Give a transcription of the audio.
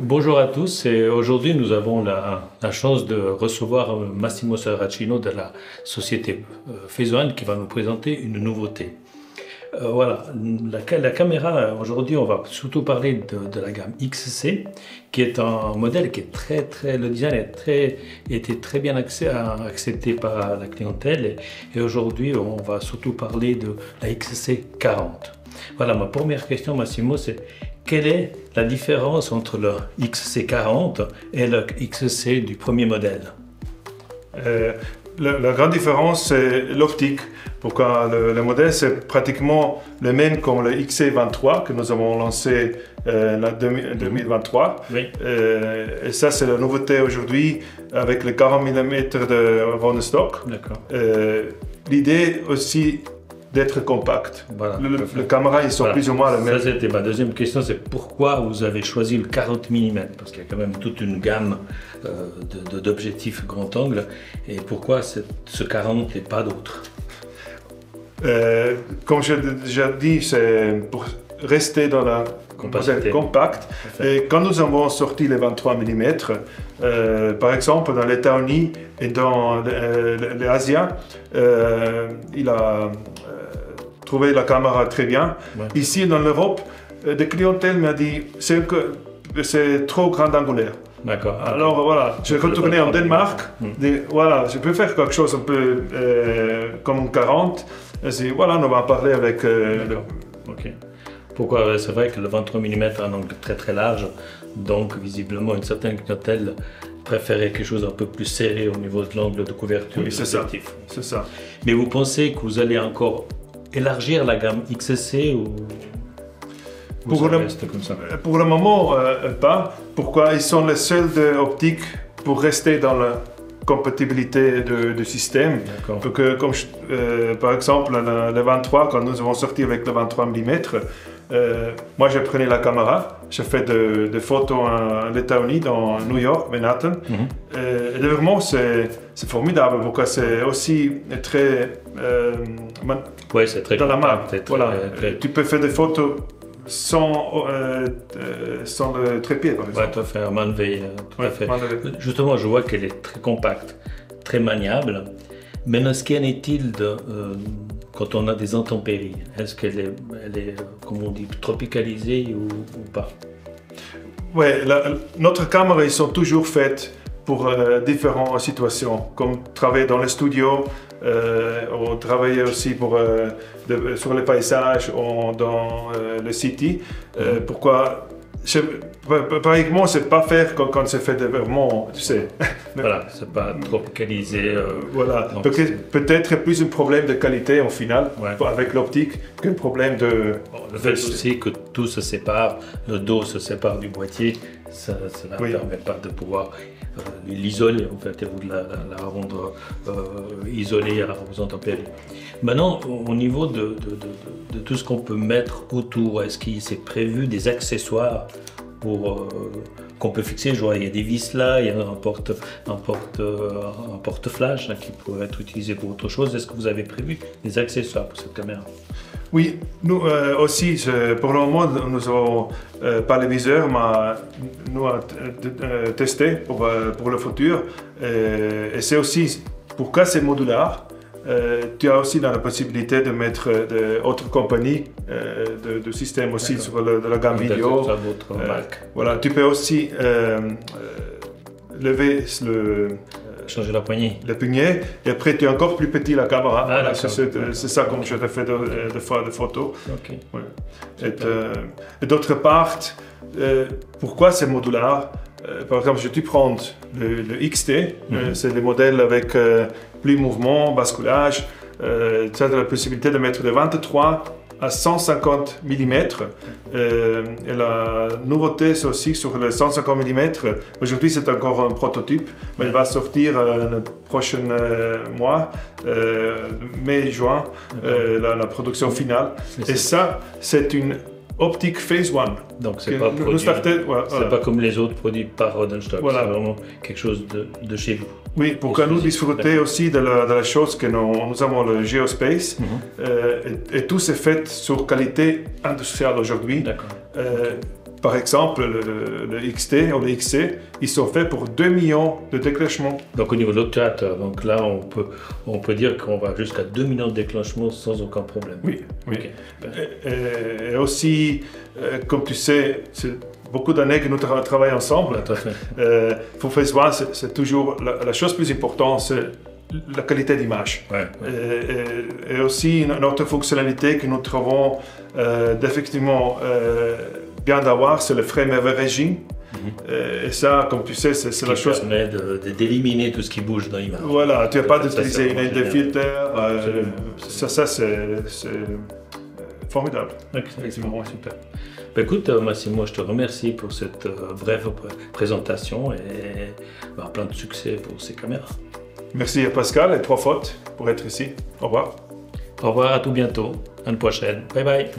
Bonjour à tous, et aujourd'hui nous avons la chance de recevoir Massimo Saracino de la société Phase One qui va nous présenter une nouveauté. Voilà, la caméra, aujourd'hui on va surtout parler de la gamme XC, qui est un modèle qui est le design était très bien accepté par la clientèle, et aujourd'hui on va surtout parler de la XC40. Voilà, ma première question, Massimo, c'est quelle est la différence entre le XC40 et le XC du premier modèle? La grande différence, c'est l'optique. Pourquoi le modèle, c'est pratiquement le même comme le XC23 que nous avons lancé en 2023. Oui. Et ça, c'est la nouveauté aujourd'hui avec le 40 mm de Ron stock. D'accord. L'idée aussi d'être compact. Voilà, le caméra, ils sont plus ou moins le même. Ça, c'était ma deuxième question, c'est pourquoi vous avez choisi le 40 mm? Parce qu'il y a quand même toute une gamme d'objectifs grand angle. Et pourquoi ce 40 et pas d'autres? Comme j'ai déjà dit, c'est pour rester dans la modèle compact. Et quand nous avons sorti les 23 mm, par exemple dans les États-Unis et dans l'Asie, il a trouvé la caméra très bien. Ouais. Ici, dans l'Europe, des clientèles m'ont dit que c'est trop grand angulaire. D'accord. Alors voilà, je retournais en Danemark. Voilà, je peux faire quelque chose un peu comme un 40. Et voilà, on va parler avec. Ok. Pourquoi? C'est vrai que le 23 mm a un angle très large, donc visiblement une certaine clientèle préférait quelque chose un peu plus serré au niveau de l'angle de couverture. Oui, c'est ça. C'est ça. Mais vous pensez que vous allez encore élargir la gamme XC ou pour le moment, pas. Pourquoi? Ils sont les seuls optiques pour rester dans la compatibilité du système. Donc, comme par exemple, le 23, quand nous avons sorti avec le 23 mm, moi je prenais la caméra, j'ai fait des photos aux États-Unis, dans New York, Manhattan. Et vraiment, c'est formidable, pourquoi c'est aussi très. Oui, c'est très dans la main. Voilà. Tu peux faire des photos sans le trépied, par exemple. Oui, tout à fait, tout à fait. Justement, je vois qu'elle est très compacte, très maniable. Maintenant, qu'en est-il quand on a des intempéries? Est-ce qu'elle est, comme on dit, tropicalisée ou pas? Oui, notre caméra, ils sont toujours faites pour différentes situations, comme travailler dans les studios, ou travailler aussi sur les paysages ou dans le city. Pourquoi? Par exemple, c'est pas faire quand c'est fait vraiment, tu sais. Voilà, c'est pas tropicalisé. Voilà, peut-être plus un problème de qualité en final, avec l'optique qu'un problème de. Le fait aussi que tout se sépare, le dos se sépare du boîtier, ça ne permet pas de pouvoir l'isoler en fait, et vous de la rendre isolée aux intempéries. Maintenant, au niveau de tout ce qu'on peut mettre autour, est-ce qu'il s'est prévu des accessoires qu'on peut fixer? Je vois, il y a des vis là, il y a un porte-flash qui pourrait être utilisé pour autre chose. Est-ce que vous avez prévu des accessoires pour cette caméra? Oui, nous aussi, pour le moment, nous n'avons pas le viseur, mais nous avons testé pour le futur. Et c'est aussi, pourquoi c'est modulaire, tu as aussi la possibilité de mettre d'autres compagnies de systèmes aussi sur de la gamme vidéo. Voilà, tu peux aussi lever changer la poignée. Le poignet, et après tu es encore plus petit la caméra. Voilà, c'est ça comme je te fais de photos. Okay. Ouais. Et d'autre part, pourquoi c'est modulaire? Par exemple, je te prends le XT, c'est le modèle avec plus mouvement, basculage. Tu as la possibilité de mettre de 23 à 150 mm. Et la nouveauté, c'est aussi sur le 150 mm. Aujourd'hui, c'est encore un prototype, mais il va sortir le prochain mois, mai-juin, la production finale. Et ça, c'est une optique Phase One. Donc c'est pas pas comme les autres produits par Rodenstock, c'est vraiment quelque chose de chez vous. Oui, pour que nous disfruter aussi de la chose que nous avons le Geospace, et tout c'est fait sur qualité industrielle aujourd'hui. par exemple, le XT ou le XC, ils sont faits pour 2 millions de déclenchements. Donc au niveau de l'obturateur, donc là on peut dire qu'on va jusqu'à 2 millions de déclenchements sans aucun problème. Oui, oui. Okay. Et aussi, comme tu sais, c'est beaucoup d'années que nous travaillons ensemble. Pour Facebook, c'est toujours la chose plus importante, c'est la qualité d'image. Ouais. Et aussi une autre fonctionnalité que nous trouvons effectivement bien d'avoir, c'est le frame averaging. Et ça, comme tu sais, c'est la chose qui permet d'éliminer tout ce qui bouge dans l'image. Voilà, tu n'as pas d'utiliser une aide de filtre. Ça c'est formidable. Effectivement, super. Ben écoute, Massimo, je te remercie pour cette brève présentation et plein de succès pour ces caméras. Merci à Pascal et 3 fautes pour être ici. Au revoir. Au revoir, à tout bientôt. À une prochaine. Bye bye.